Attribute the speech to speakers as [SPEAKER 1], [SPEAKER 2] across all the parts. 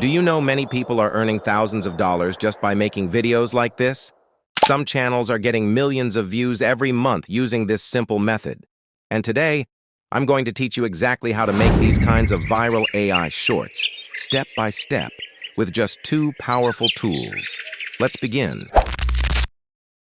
[SPEAKER 1] Do you know many people are earning thousands of dollars just by making videos like this? Some channels are getting millions of views every month using this simple method. And today, I'm going to teach you exactly how to make these kinds of viral AI shorts, step by step, with just two powerful tools. Let's begin.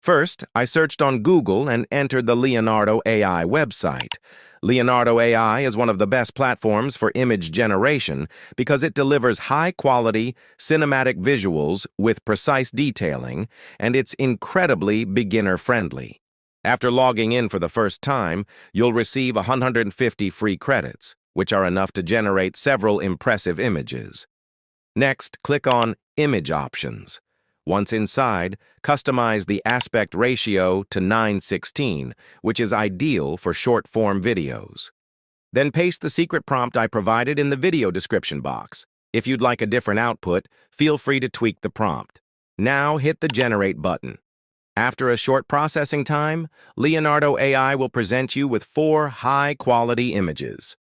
[SPEAKER 1] First, I searched on Google and entered the Leonardo AI website. Leonardo AI is one of the best platforms for image generation because it delivers high-quality, cinematic visuals with precise detailing, and it's incredibly beginner-friendly. After logging in for the first time, you'll receive 150 free credits, which are enough to generate several impressive images. Next, click on Image Options. Once inside, customize the aspect ratio to 9:16, which is ideal for short-form videos. Then paste the secret prompt I provided in the video description box. If you'd like a different output, feel free to tweak the prompt. Now hit the Generate button. After a short processing time, Leonardo AI will present you with 4 high-quality images.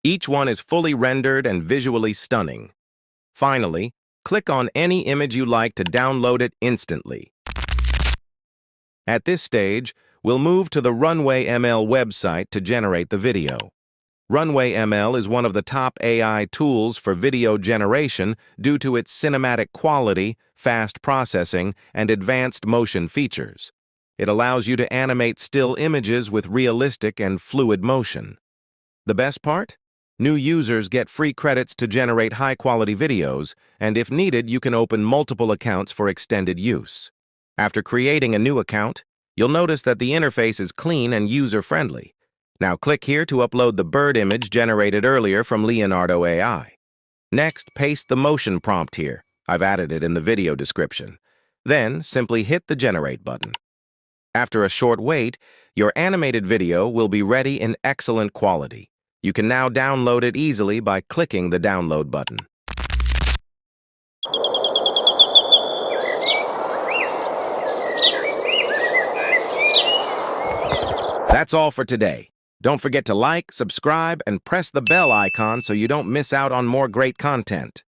[SPEAKER 1] Each one is fully rendered and visually stunning. Finally, click on any image you like to download it instantly. At this stage, we'll move to the Runway ML website to generate the video. Runway ML is one of the top AI tools for video generation due to its cinematic quality, fast processing, and advanced motion features. It allows you to animate still images with realistic and fluid motion. The best part? New users get free credits to generate high-quality videos, and if needed, you can open multiple accounts for extended use. After creating a new account, you'll notice that the interface is clean and user-friendly. Now click here to upload the bird image generated earlier from Leonardo AI. Next, paste the motion prompt here. I've added it in the video description. Then, simply hit the Generate button. After a short wait, your animated video will be ready in excellent quality. You can now download it easily by clicking the Download button. That's all for today. Don't forget to like, subscribe, and press the bell icon so you don't miss out on more great content.